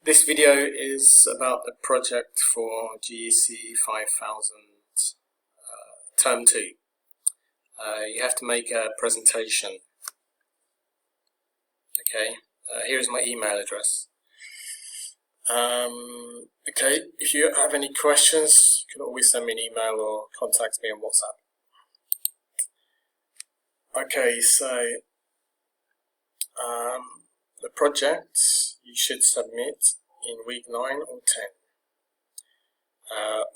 This video is about the project for GEC 5000 Term 2. You have to make a presentation. Okay, here's my email address. Okay, if you have any questions, you can always send me an email or contact me on WhatsApp. Okay, so the project you should submit in week 9 or 10.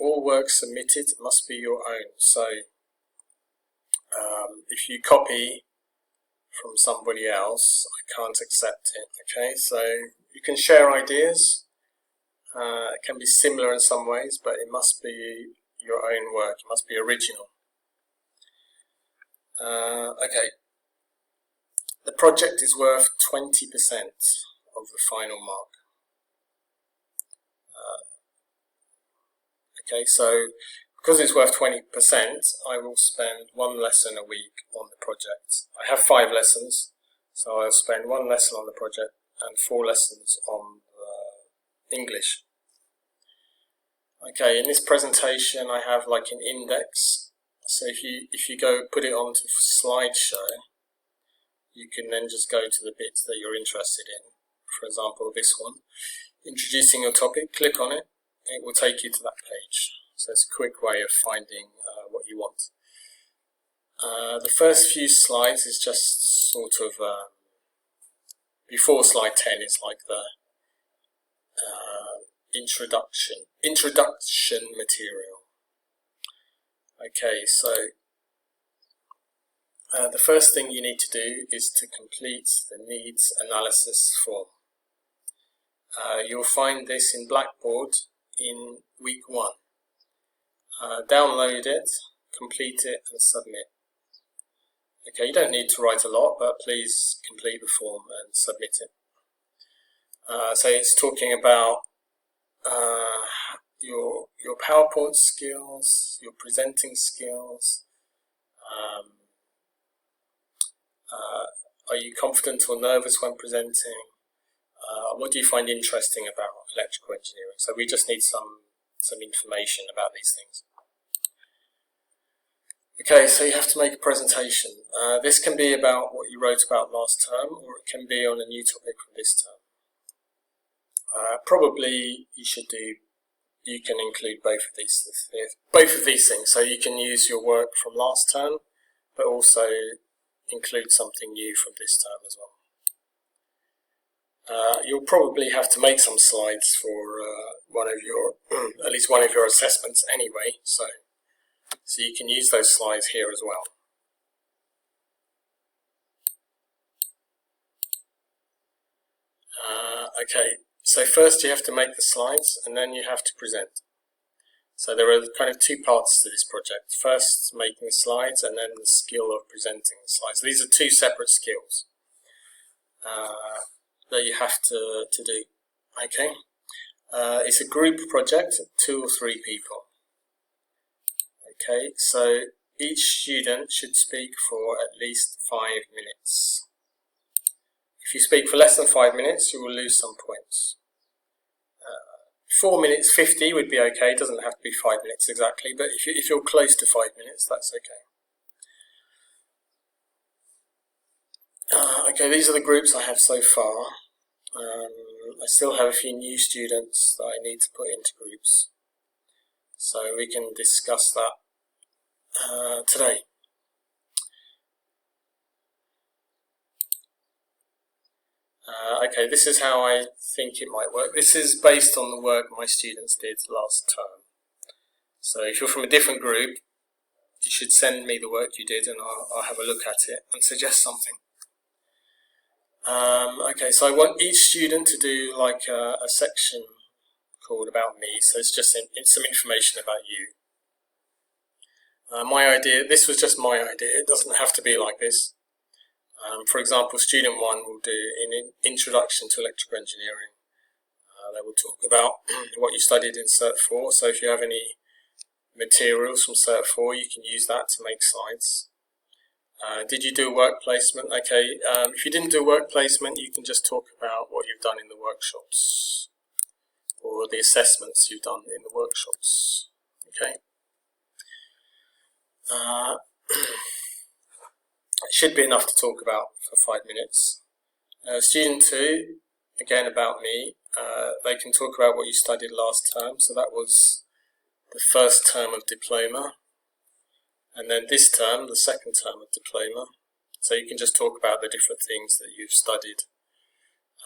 All work submitted must be your own. So if you copy from somebody else, I can't accept it. Okay, so you can share ideas. It can be similar in some ways, but it must be your own work. It must be original. Okay. The project is worth 20% of the final mark. Okay, so because it's worth 20%, I will spend 1 lesson a week on the project. I have 5 lessons, so I'll spend 1 lesson on the project and 4 lessons on English. Okay, in this presentation I have like an index. So if you go put it onto slideshow, you can then just go to the bits that you're interested in. For example, this one, introducing your topic, click on it, it will take you to that page. So it's a quick way of finding what you want. The first few slides is just sort of, before slide 10 is like the introduction material. Okay, so the first thing you need to do is to complete the needs analysis form. You'll find this in Blackboard in week 1. Download it, complete it and submit. Okay, you don't need to write a lot, but please complete the form and submit it. So it's talking about your PowerPoint skills, your presenting skills. Are you confident or nervous when presenting? What do you find interesting about electrical engineering? So we just need some information about these things. Okay, so you have to make a presentation. This can be about what you wrote about last term, or it can be on a new topic for this term. Probably you can include both of these things. So you can use your work from last term, but also include something new from this term as well. You'll probably have to make some slides for at least one of your assessments anyway, so you can use those slides here as well. Okay, so first you have to make the slides and then you have to present. So there are kind of 2 parts to this project. First, making the slides, and then the skill of presenting the slides. These are 2 separate skills that you have to do. Okay, it's a group project, 2 or 3 people. Okay, so each student should speak for at least 5 minutes. If you speak for less than 5 minutes, you will lose some points. 4 minutes 50 would be okay. It doesn't have to be 5 minutes exactly, but if you're close to 5 minutes, that's okay. Okay, these are the groups I have so far. I still have a few new students that I need to put into groups, so we can discuss that today. Okay, this is how I think it might work. This is based on the work my students did last term. So if you're from a different group, you should send me the work you did and I'll have a look at it and suggest something. Okay, so I want each student to do like a section called About Me, so it's just some information about you. My idea, this was just my idea, it doesn't have to be like this. For example, student 1 will do an introduction to electrical engineering. They will talk about what you studied in Cert 4, so if you have any materials from Cert 4, you can use that to make slides. Did you do a work placement? Okay, if you didn't do a work placement, you can just talk about what you've done in the workshops. or the assessments you've done in the workshops. Okay. It should be enough to talk about for 5 minutes. Student 2, again about me, they can talk about what you studied last term. So that was the first term of diploma, and then this term, the second term of diploma. So you can just talk about the different things that you've studied.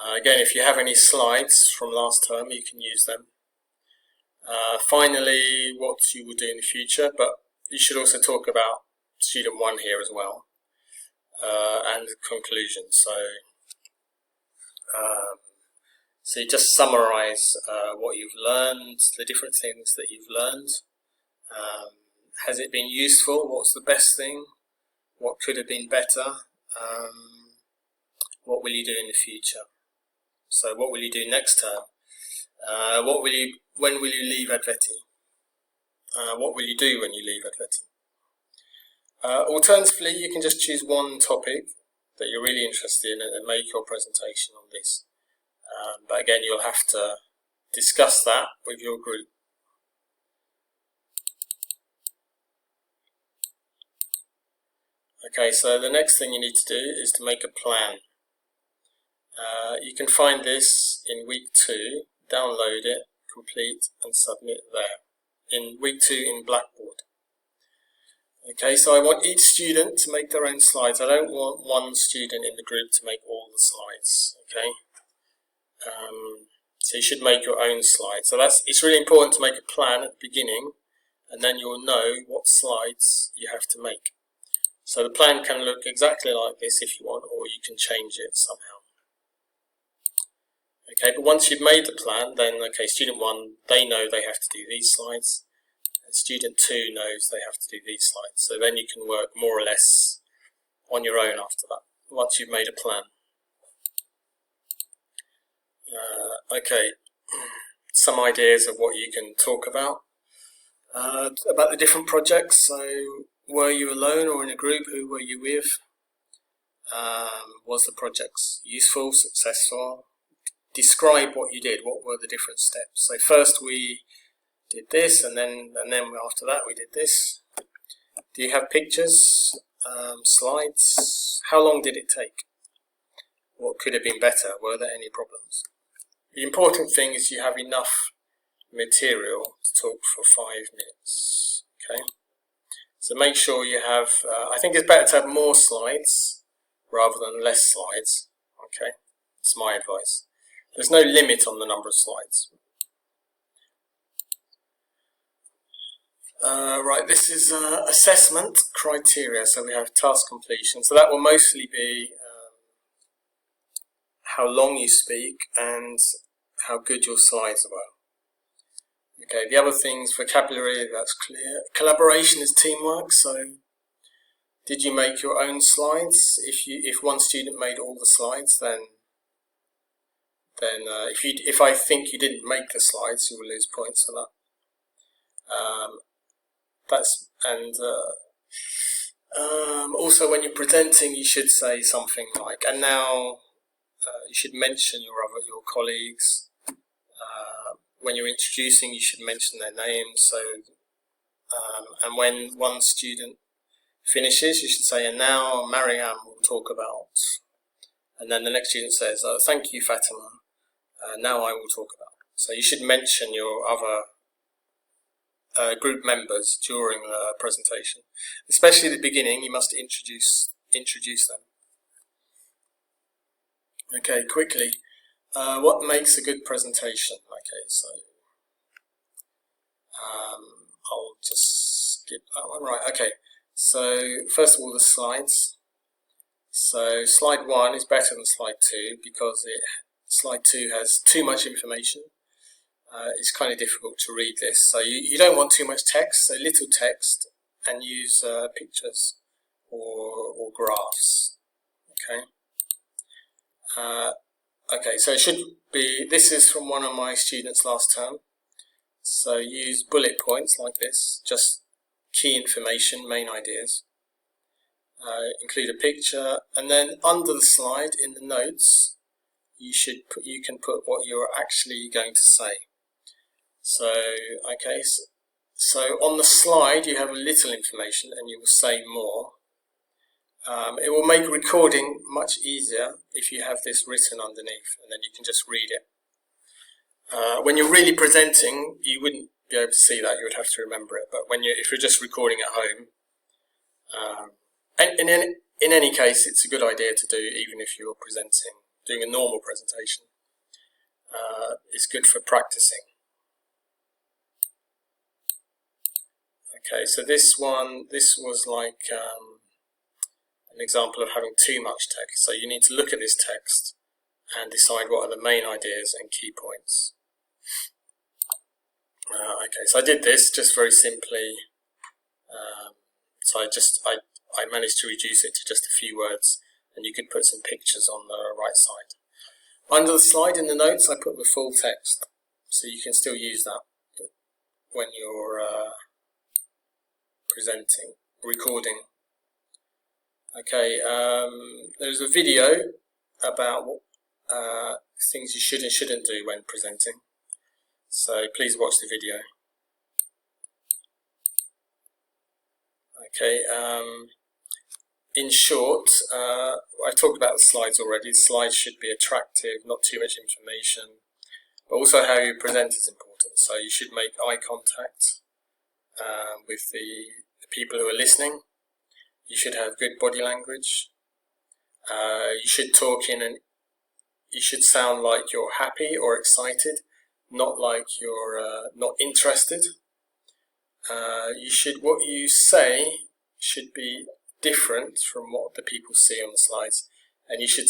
Again, if you have any slides from last term, you can use them. Finally, what you will do in the future, but you should also talk about student 1 here as well, and conclusion. So you just summarize what you've learned, the different things that you've learned. Has it been useful? What's the best thing? What could have been better? What will you do in the future? So what will you do next term? When will you leave Adveti? What will you do when you leave Adveti? Alternatively, you can just choose one topic that you're really interested in and make your presentation on this. But again, you'll have to discuss that with your group. Okay, so the next thing you need to do is to make a plan. You can find this in week 2, download it, complete and submit there. In week 2 in Blackboard. Okay, so I want each student to make their own slides. I don't want one student in the group to make all the slides. Okay, so you should make your own slides. So it's really important to make a plan at the beginning, and then you'll know what slides you have to make. So the plan can look exactly like this if you want, or you can change it somehow. Okay, but once you've made the plan, then okay, student 1, they know they have to do these slides. Student 2 knows they have to do these slides, so then you can work more or less on your own after that, once you've made a plan. Okay, some ideas of what you can talk about the different projects. So, were you alone or in a group? Who were you with? Was the project useful, successful? Describe what you did. What were the different steps? So first we did this, and then after that we did this. Do you have pictures, slides? How long did it take? What could have been better? Were there any problems? The important thing is you have enough material to talk for 5 minutes. Okay, so make sure you have. I think it's better to have more slides rather than less slides. Okay, that's my advice. There's no limit on the number of slides. Right, this is assessment criteria. So we have task completion. So that will mostly be how long you speak and how good your slides were. Okay, the other things, vocabulary, that's clear. Collaboration is teamwork. So did you make your own slides? If one student made all the slides, then if I think you didn't make the slides, you will lose points for that. Also when you're presenting, you should say something like, and now you should mention your colleagues. When you're introducing, you should mention their names. So and when one student finishes, you should say, and now Mariam will talk about, and then the next student says, thank you Fatima, now I will talk about. So you should mention your other group members during the presentation. Especially at the beginning, you must introduce them. Okay, quickly. What makes a good presentation? Okay, so I'll just skip that one. Right, okay. So first of all, the slides. So slide 1 is better than slide 2 because slide 2 has too much information. It's kind of difficult to read this. So you don't want too much text, so little text, and use pictures or graphs. Okay. Okay, so it should be, this is from one of my students last term. So use bullet points like this, just key information, main ideas. Include a picture, and then under the slide in the notes, you can put what you're actually going to say. So, okay, so on the slide you have a little information and you will say more. It will make recording much easier if you have this written underneath, and then you can just read it. When you're really presenting, you wouldn't be able to see that, you would have to remember it. But if you're just recording at home, and in any case, it's a good idea to do even if you're presenting, doing a normal presentation. It's good for practicing. Okay, so this was like an example of having too much text. So you need to look at this text and decide what are the main ideas and key points. Okay, so I did this just very simply. So I managed to reduce it to just a few words, and you could put some pictures on the right side. Under the slide in the notes, I put the full text, so you can still use that when you're presenting, recording. Okay, there's a video about things you should and shouldn't do when presenting. So please watch the video. Okay, in short, I've talked about the slides already. The slides should be attractive, not too much information, but also how you present is important. So you should make eye contact with the people who are listening. You should have good body language. You should talk you should sound like you're happy or excited, not like you're not interested. What you say should be different from what the people see on the slides, and you should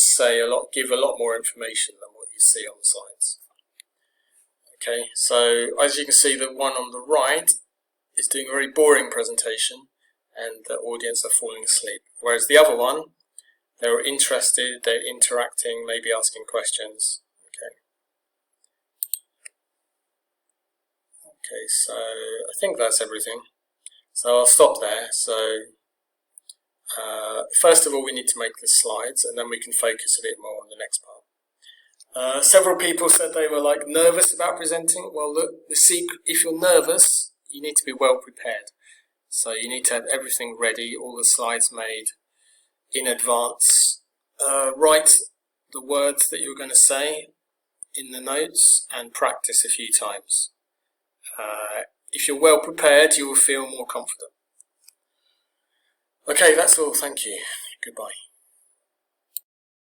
give a lot more information than what you see on the slides. Okay, so as you can see, the one on the right is doing a very boring presentation and the audience are falling asleep, whereas the other one, they're interested, they're interacting, maybe asking questions. Okay, so I think that's everything. So I'll stop there. So first of all, we need to make the slides, and then we can focus a bit more on the next part. Several people said they were nervous about presenting. Well, look, the secret, if you're nervous, you need to be well prepared. So you need to have everything ready, all the slides made in advance. Write the words that you're going to say in the notes and practice a few times. If you're well prepared, you will feel more confident. Okay, that's all. Thank you. Goodbye.